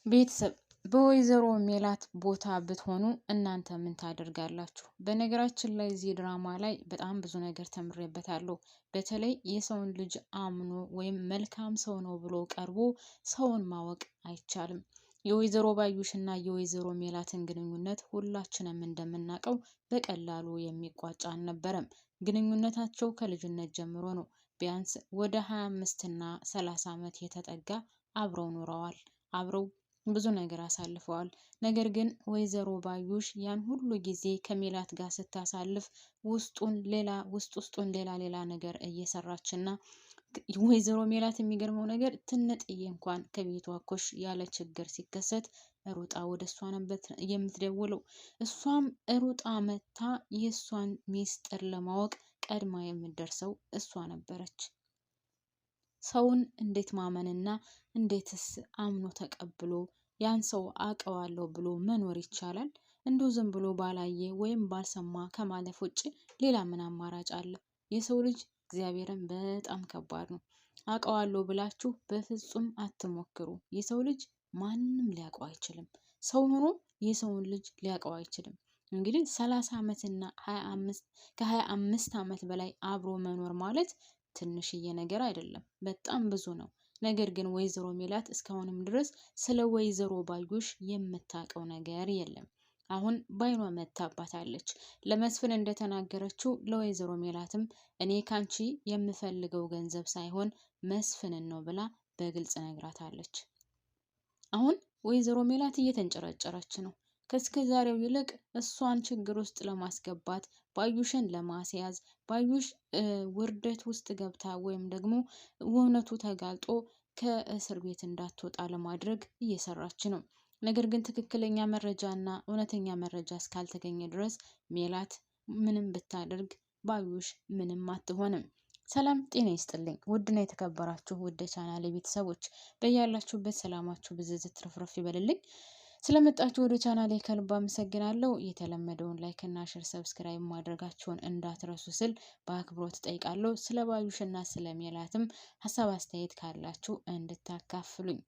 ቤተሰብ በወይዘሮ ሜላት ቦታ ብትሆኑ እናንተ ምን ታደርጋላችሁ? በነገራችን ላይ እዚህ ድራማ ላይ በጣም ብዙ ነገር ተምሬበታለሁ። በተለይ የሰውን ልጅ አምኖ ወይም መልካም ሰው ነው ብሎ ቀርቦ ሰውን ማወቅ አይቻልም። የወይዘሮ ባዩሽ እና የወይዘሮ ሜላትን ግንኙነት ሁላችንም እንደምናውቀው በቀላሉ የሚቋጭ አልነበረም። ግንኙነታቸው ከልጅነት ጀምሮ ነው። ቢያንስ ወደ 25 እና 30 ዓመት የተጠጋ አብረው ኖረዋል። አብረው ብዙ ነገር አሳልፈዋል። ነገር ግን ወይዘሮ ባዩሽ ያን ሁሉ ጊዜ ከሜላት ጋር ስታሳልፍ ውስጡን ሌላ ነገር እየሰራችና ወይዘሮ ሜላት የሚገርመው ነገር ትንጥዬ እንኳን ከቤቷ ኮሽ ያለ ችግር ሲከሰት ሩጣ ወደ እሷ ነበር የምትደውለው። እሷም ሩጣ መታ የእሷን ሚስጥር ለማወቅ ቀድማ የምትደርሰው እሷ ነበረች። ሰውን እንዴት ማመንና እንዴትስ አምኖ ተቀብሎ ያን ሰው አውቀዋለሁ ብሎ መኖር ይቻላል? እንዲሁ ዝም ብሎ ባላየ ወይም ባልሰማ ከማለፍ ውጭ ሌላ ምን አማራጭ አለ? የሰው ልጅ እግዚአብሔርን በጣም ከባድ ነው። አውቀዋለሁ ብላችሁ በፍጹም አትሞክሩ። የሰው ልጅ ማንም ሊያውቀው አይችልም። ሰው ሆኖ የሰውን ልጅ ሊያውቀው አይችልም። እንግዲህ 30 ዓመት እና 25 ከ25 ዓመት በላይ አብሮ መኖር ማለት ትንሽዬ ነገር አይደለም፣ በጣም ብዙ ነው። ነገር ግን ወይዘሮ ሜላት እስካሁንም ድረስ ስለ ወይዘሮ ባዩሽ የምታውቀው ነገር የለም። አሁን ባይኗ መታባታለች። ለመስፍን እንደተናገረችው ለወይዘሮ ሜላትም እኔ ካንቺ የምፈልገው ገንዘብ ሳይሆን መስፍንን ነው ብላ በግልጽ ነግራታለች። አሁን ወይዘሮ ሜላት እየተንጨረጨረች ነው። ከእስከ ዛሬው ይልቅ እሷን ችግር ውስጥ ለማስገባት ባዩሽን ለማስያዝ ባዩሽ ውርደት ውስጥ ገብታ ወይም ደግሞ እውነቱ ተጋልጦ ከእስር ቤት እንዳትወጣ ለማድረግ እየሰራች ነው። ነገር ግን ትክክለኛ መረጃ እና እውነተኛ መረጃ እስካልተገኘ ድረስ ሜላት ምንም ብታደርግ ባዩሽ ምንም አትሆንም። ሰላም ጤና ይስጥልኝ ውድና የተከበራችሁ ውድ ቻናሌ ቤተሰቦች በያላችሁበት ሰላማችሁ ብዝዝት ትርፍርፍ ይበልልኝ። ስለመጣችሁ ወደ ቻናሌ ከልብ አመሰግናለሁ። የተለመደውን ላይክ እና ሼር ሰብስክራይብ ማድረጋችሁን እንዳትረሱ ስል በአክብሮት ጠይቃለሁ። ስለ ባዩሽና ስለ ሜላትም ሀሳብ አስተያየት ካላችሁ እንድታካፍሉኝ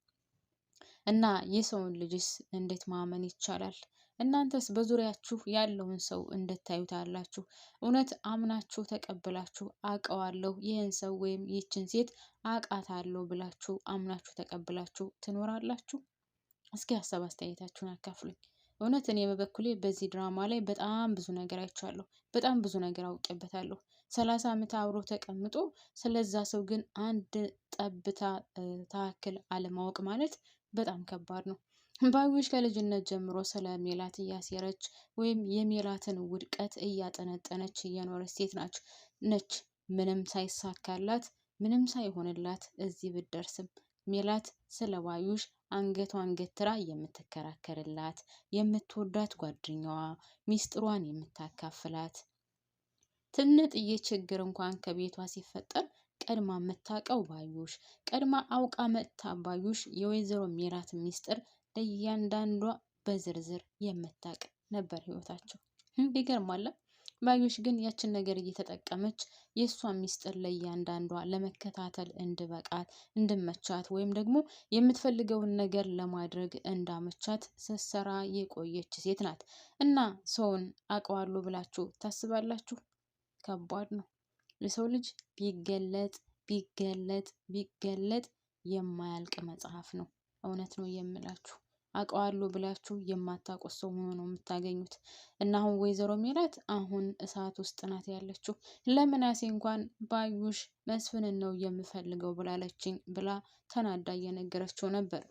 እና የሰውን ልጅስ እንዴት ማመን ይቻላል? እናንተስ በዙሪያችሁ ያለውን ሰው እንድታዩታላችሁ እውነት አምናችሁ ተቀብላችሁ አውቀዋለሁ ይህን ሰው ወይም ይህችን ሴት አውቃታለሁ ብላችሁ አምናችሁ ተቀብላችሁ ትኖራላችሁ? እስኪ ሀሳብ አስተያየታችሁን አካፍሉኝ። እውነት እኔ በበኩሌ በዚህ ድራማ ላይ በጣም ብዙ ነገር አይቻለሁ። በጣም ብዙ ነገር አውቄበታለሁ። 30 ዓመት አብሮ ተቀምጦ ስለዛ ሰው ግን አንድ ጠብታ ታክል አለማወቅ ማለት በጣም ከባድ ነው። ባዩሽ ከልጅነት ጀምሮ ስለ ሜላት እያሴረች ወይም የሜላትን ውድቀት እያጠነጠነች እየኖረች ሴት ነች። ምንም ሳይሳካላት ምንም ሳይሆንላት እዚህ ብትደርስም ሜላት ስለ ባዩሽ አንገቷን ገትራ የምትከራከርላት የምትወዳት ጓደኛዋ ሚስጥሯን የምታካፍላት ትንጥዬ ችግር እንኳን ከቤቷ ሲፈጠር ቀድማ የምታውቀው ባዩሽ ቀድማ አውቃ መጥታ ባዩሽ የወይዘሮ ሜላት ሚስጥር ለእያንዳንዷ በዝርዝር የምታውቅ ነበር ህይወታቸው። ይገርማል። ባዩሽ ግን ያችን ነገር እየተጠቀመች የእሷን ሚስጥር ለእያንዳንዷ ለመከታተል እንድመቻት ወይም ደግሞ የምትፈልገውን ነገር ለማድረግ እንዳመቻት ስትሰራ የቆየች ሴት ናት። እና ሰውን አውቀዋለሁ ብላችሁ ታስባላችሁ? ከባድ ነው። የሰው ልጅ ቢገለጥ ቢገለጥ ቢገለጥ የማያልቅ መጽሐፍ ነው። እውነት ነው የምላችሁ። አውቀዋለሁ ብላችሁ የማታውቁት ሰው ሆኖ ነው የምታገኙት። እና አሁን ወይዘሮ ሜላት አሁን እሳት ውስጥ ናት ያለችው። ለምናሴ እንኳን ባዩሽ መስፍንን ነው የምፈልገው ብላለችኝ ብላ ተናዳ እየነገረችው ነበር።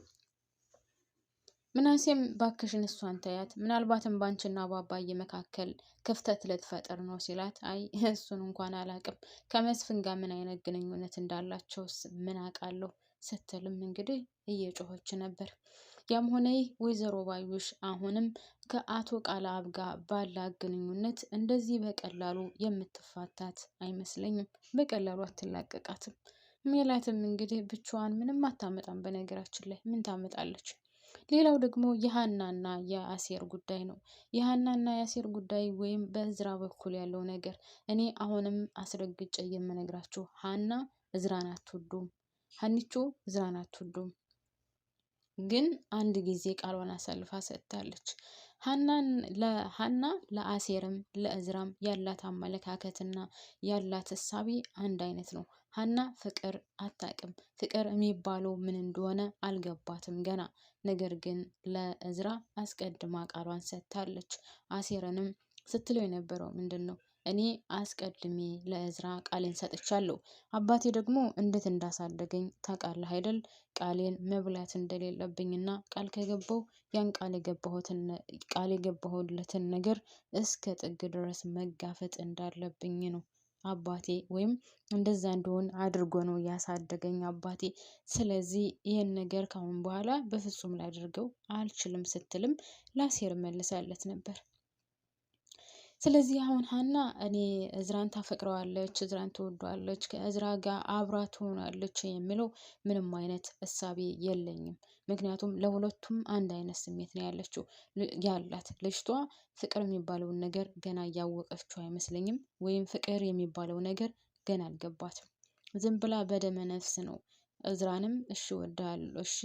ምናሴም ባክሽን እሷን ተያት፣ ምናልባትም ባንቺና ባባዬ መካከል ክፍተት ልትፈጥር ነው ሲላት፣ አይ እሱን እንኳን አላቅም ከመስፍን ጋር ምን አይነት ግንኙነት እንዳላቸውስ ምን አውቃለሁ ስትልም እንግዲህ እየጮኸች ነበር። ያም ሆነ ይህ ወይዘሮ ባዩሽ አሁንም ከአቶ ቃለአብ ጋር ባላት ግንኙነት እንደዚህ በቀላሉ የምትፋታት አይመስለኝም። በቀላሉ አትላቀቃትም። ሜላትም እንግዲህ ብቻዋን ምንም አታመጣም። በነገራችን ላይ ምን ታመጣለች? ሌላው ደግሞ የሀናና የአሴር ጉዳይ ነው። የሀናና የአሴር ጉዳይ ወይም በእዝራ በኩል ያለው ነገር እኔ አሁንም አስረግጬ የምነግራችሁ ሀና እዝራን አትወዱም። ሀኒቾ እዝራን አትወዱም። ግን አንድ ጊዜ ቃሏን አሳልፋ ሰጥታለች። ሀና ለአሴርም ለእዝራም ያላት አመለካከትና ያላት እሳቤ አንድ አይነት ነው። ሀና ፍቅር አታውቅም። ፍቅር የሚባለው ምን እንደሆነ አልገባትም ገና። ነገር ግን ለእዝራ አስቀድማ ቃሏን ሰጥታለች። አሴርንም ስትለው የነበረው ምንድን ነው? እኔ አስቀድሜ ለእዝራ ቃሌን ሰጥቻለሁ። አባቴ ደግሞ እንዴት እንዳሳደገኝ ታውቃለህ አይደል? ቃሌን መብላት እንደሌለብኝና ቃል ከገባው ያን ቃል የገባሁለትን ነገር እስከ ጥግ ድረስ መጋፈጥ እንዳለብኝ ነው አባቴ፣ ወይም እንደዛ እንደሆን አድርጎ ነው ያሳደገኝ አባቴ። ስለዚህ ይህን ነገር ካሁን በኋላ በፍጹም ላደርገው አልችልም ስትልም ለአሴር መልሳለት ነበር። ስለዚህ አሁን ሀና እኔ እዝራን ታፈቅረዋለች፣ እዝራን ትወዷለች፣ ከእዝራ ጋር አብራ ትሆናለች የሚለው ምንም አይነት እሳቤ የለኝም። ምክንያቱም ለሁለቱም አንድ አይነት ስሜት ነው ያላት። ልጅቷ ፍቅር የሚባለውን ነገር ገና እያወቀችው አይመስለኝም፣ ወይም ፍቅር የሚባለው ነገር ገና አልገባትም። ዝም ብላ በደመ ነፍስ ነው እዝራንም እሺ እወድሃለሁ፣ እሺ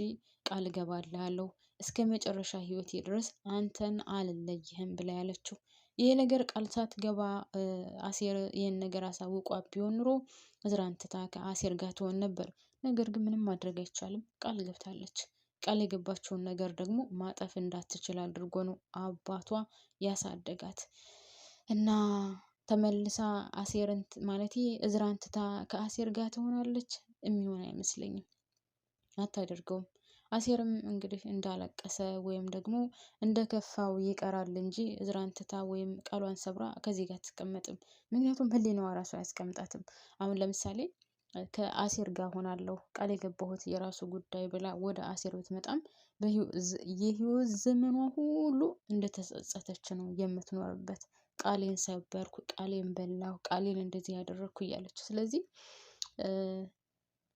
ቃል እገባልሃለሁ እስከ መጨረሻ ህይወቴ ድረስ አንተን አልለይህም ብላ ያለችው። ይሄ ነገር ቃል ሳትገባ አሴር ይህን ነገር አሳውቋት ቢሆን ኑሮ እዝራን ትታ ከአሴር ጋር ትሆን ነበር። ነገር ግን ምንም ማድረግ አይቻልም፣ ቃል ገብታለች። ቃል የገባችውን ነገር ደግሞ ማጠፍ እንዳትችል አድርጎ ነው አባቷ ያሳደጋት። እና ተመልሳ አሴርን ማለቴ እዝራን ትታ ከአሴር ጋር ትሆናለች? የሚሆን አይመስለኝም፣ አታደርገውም። አሴርም እንግዲህ እንዳለቀሰ ወይም ደግሞ እንደከፋው ይቀራል እንጂ እዝራን ትታ ወይም ቃሏን ሰብራ ከዚህ ጋር አትቀመጥም። ምክንያቱም ህሊናዋ ራሱ አያስቀምጣትም። አሁን ለምሳሌ ከአሴር ጋር ሆናለሁ ቃል የገባሁት የራሱ ጉዳይ ብላ ወደ አሴር ብትመጣም የህይወት ዘመኗ ሁሉ እንደተጸጸተች ነው የምትኖርበት። ቃሌን ሰበርኩ፣ ቃሌን በላሁ፣ ቃሌን እንደዚህ ያደረግኩ እያለች። ስለዚህ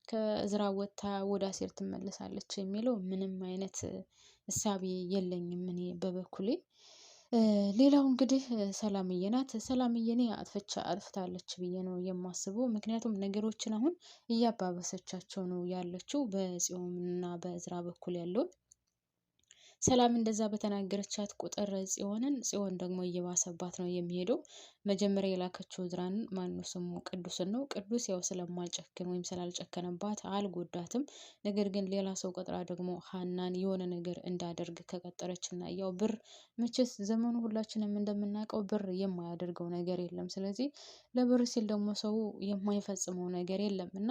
ከእዝራ ወጥታ ወደ አሴር ትመለሳለች የሚለው ምንም አይነት እሳቤ የለኝም እኔ በበኩሌ። ሌላው እንግዲህ ሰላምዬ ናት። ሰላምዬ እኔ አጥፍታለች ብዬ ነው የማስበው። ምክንያቱም ነገሮችን አሁን እያባበሰቻቸው ነው ያለችው በጽዮን እና በእዝራ በኩል ያለውን። ሰላም እንደዛ በተናገረቻት ቁጥር ጽዮን ደግሞ እየባሰባት ነው የሚሄደው። መጀመሪያ የላከችው እዝራን ማነው ስሙ ቅዱስን ነው። ቅዱስ ያው ስለማልጨክን ወይም ስላልጨከነባት አልጎዳትም። ነገር ግን ሌላ ሰው ቀጥራ ደግሞ ሀናን የሆነ ነገር እንዳደርግ ከቀጠረች እና ያው ብር መቼስ ዘመኑ ሁላችንም እንደምናውቀው ብር የማያደርገው ነገር የለም። ስለዚህ ለብር ሲል ደግሞ ሰው የማይፈጽመው ነገር የለም እና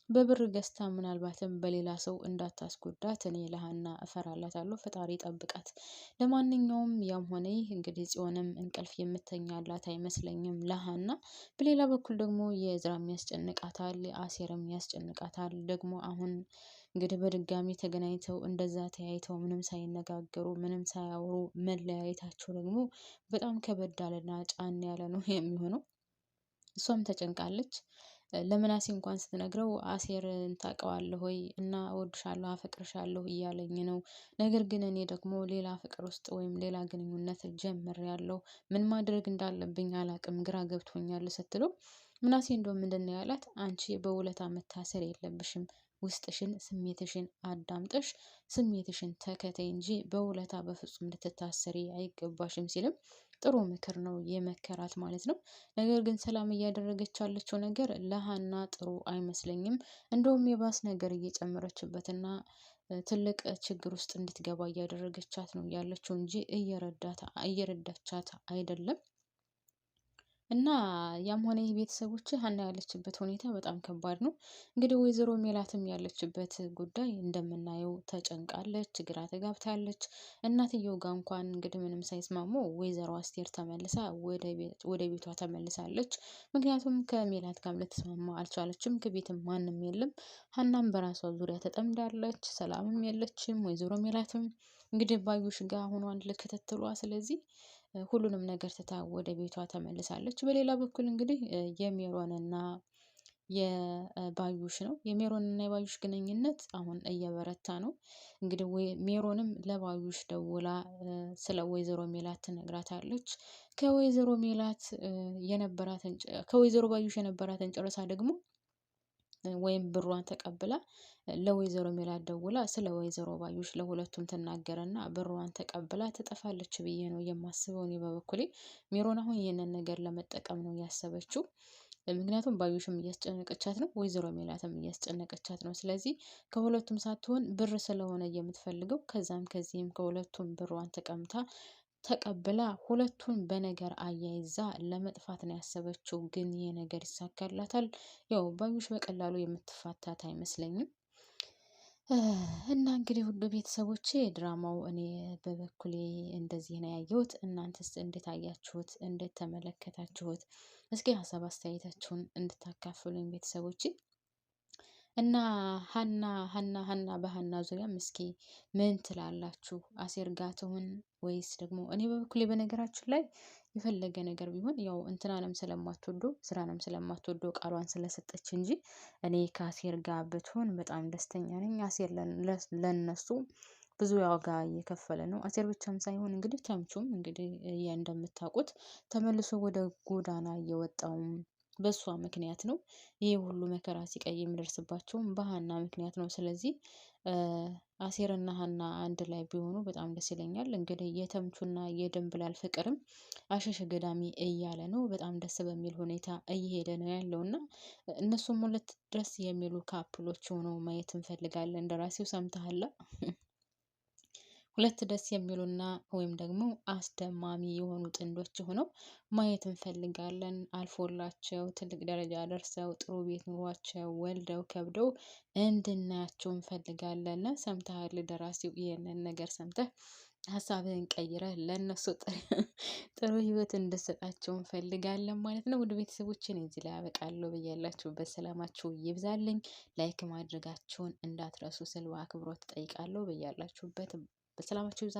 በብር ገዝታ ምናልባትም በሌላ ሰው እንዳታስጎዳት እኔ ለሀና እፈራላታለሁ። ፈጣሪ ጠብቃት። ለማንኛውም ያም ሆነ ይህ እንግዲህ ጽዮንም እንቅልፍ የምተኛላት አይመስለኝም ለሀና። በሌላ በኩል ደግሞ የእዝራም ያስጨንቃታል፣ አሴርም ያስጨንቃታል። ደግሞ አሁን እንግዲህ በድጋሚ ተገናኝተው እንደዛ ተያይተው ምንም ሳይነጋገሩ ምንም ሳያወሩ መለያየታቸው ደግሞ በጣም ከበድ ያለና ጫን ያለ ነው የሚሆነው። እሷም ተጨንቃለች። ለምናሴ እንኳን ስትነግረው አሴርን ታውቀዋለህ ወይ እና እወድሻለሁ አፈቅርሻለሁ እያለኝ ነው። ነገር ግን እኔ ደግሞ ሌላ ፍቅር ውስጥ ወይም ሌላ ግንኙነት ጀምሬያለሁ። ምን ማድረግ እንዳለብኝ አላቅም፣ ግራ ገብቶኛል ስትለው ምናሴ እንደው ምንድን ነው ያላት? አንቺ በውለታ መታሰር የለብሽም፣ ውስጥሽን ስሜትሽን አዳምጠሽ ስሜትሽን ተከተይ እንጂ በውለታ በፍጹም ልትታሰሪ አይገባሽም ሲልም ጥሩ ምክር ነው የመከራት ማለት ነው። ነገር ግን ሰላም እያደረገች ያለችው ነገር ለሀና ጥሩ አይመስለኝም። እንደውም የባስ ነገር እየጨመረችበትና ትልቅ ችግር ውስጥ እንድትገባ እያደረገቻት ነው ያለችው እንጂ እየረዳቻት አይደለም። እና ያም ሆነ ይህ ቤተሰቦች ሀና ያለችበት ሁኔታ በጣም ከባድ ነው። እንግዲህ ወይዘሮ ሜላትም ያለችበት ጉዳይ እንደምናየው ተጨንቃለች፣ ግራ ተጋብታለች። እናትየው ጋር እንኳን እንግዲህ ምንም ሳይስማሙ ወይዘሮ አስቴር ተመልሳ ወደ ቤቷ ተመልሳለች። ምክንያቱም ከሜላት ጋር ልትስማማ አልቻለችም። ከቤትም ማንም የለም። ሀናም በራሷ ዙሪያ ተጠምዳለች። ሰላምም የለችም። ወይዘሮ ሜላትም እንግዲህ ባዩሽ ጋር ሆኗን ልክትትሏ። ስለዚህ ሁሉንም ነገር ትታ ወደ ቤቷ ተመልሳለች። በሌላ በኩል እንግዲህ የሜሮንና የባዩሽ ነው። የሜሮንና የባዩሽ ግንኙነት አሁን እየበረታ ነው። እንግዲህ ሜሮንም ለባዩሽ ደውላ ስለ ወይዘሮ ሜላት ትነግራታለች። ከወይዘሮ ባዩሽ የነበራትን ጨረሳ ደግሞ ወይም ብሯን ተቀብላ ለወይዘሮ ሜላት ደውላ ስለ ወይዘሮ ባዩሽ ለሁለቱም ትናገርና ብሯን ተቀብላ ትጠፋለች ብዬ ነው የማስበው እኔ በበኩሌ። ሜሮን አሁን ይህንን ነገር ለመጠቀም ነው ያሰበችው። ምክንያቱም ባዩሽም እያስጨነቀቻት ነው፣ ወይዘሮ ሜላትም እያስጨነቀቻት ነው። ስለዚህ ከሁለቱም ሳትሆን ብር ስለሆነ የምትፈልገው ከዛም ከዚህም ከሁለቱም ብሯን ተቀብላ ሁለቱን በነገር አያይዛ ለመጥፋት ነው ያሰበችው። ግን ይሄ ነገር ይሳካላታል? ያው ባዩሽ በቀላሉ የምትፋታት አይመስለኝም። እና እንግዲህ ሁሉ ቤተሰቦቼ ድራማው እኔ በበኩሌ እንደዚህ ነው ያየሁት። እናንተስ እንዴት አያችሁት? እንዴት ተመለከታችሁት? እስኪ ሀሳብ አስተያየታችሁን እንድታካፍሉኝ ቤተሰቦቼ። እና ሀና በሀና ዙሪያም እስኪ ምን ትላላችሁ? አሴር ጋ ትሁን ወይስ ደግሞ እኔ በበኩሌ በነገራችን ላይ የፈለገ ነገር ቢሆን ያው እንትናንም ስለማትወዶ ስራንም ስለማትወዶ ቃሏን ስለሰጠች እንጂ እኔ ከአሴር ጋር ብትሆን በጣም ደስተኛ ነኝ። አሴር ለነሱ ብዙ ዋጋ እየከፈለ ነው። አሴር ብቻም ሳይሆን እንግዲህ ተምቹም እንግዲህ እንደምታውቁት ተመልሶ ወደ ጎዳና እየወጣውም በሷ ምክንያት ነው። ይሄ ሁሉ መከራ ሲቀይ የሚደርስባቸውም በሀና ምክንያት ነው። ስለዚህ አሴርና ሀና አንድ ላይ ቢሆኑ በጣም ደስ ይለኛል። እንግዲህ የተምቹና የድንብላል ፍቅርም አሸሸ ገዳሚ እያለ ነው። በጣም ደስ በሚል ሁኔታ እየሄደ ነው ያለው እና እነሱም ሁለት ደስ የሚሉ ካፕሎች ሆነው ማየት እንፈልጋለን። እንደራሴው ሰምተሃል? ሁለት ደስ የሚሉና ወይም ደግሞ አስደማሚ የሆኑ ጥንዶች ሆነው ማየት እንፈልጋለን። አልፎላቸው ትልቅ ደረጃ ደርሰው ጥሩ ቤት ኑሯቸው ወልደው ከብደው እንድናያቸው እንፈልጋለን። ሰምተሃል? ደራሲው ይሄንን ነገር ሰምተህ ሀሳብህን ቀይረህ ለእነሱ ጥሩ ህይወት እንድሰጣቸው እንፈልጋለን ማለት ነው። ውድ ቤተሰቦችን እዚህ ላይ ያበቃለሁ። በያላችሁበት ሰላማችሁ ይብዛልኝ። ላይክ ማድረጋችሁን እንዳትረሱ ስል በአክብሮት ጠይቃለሁ። በያላችሁበት በሰላማችሁ ይብዛ።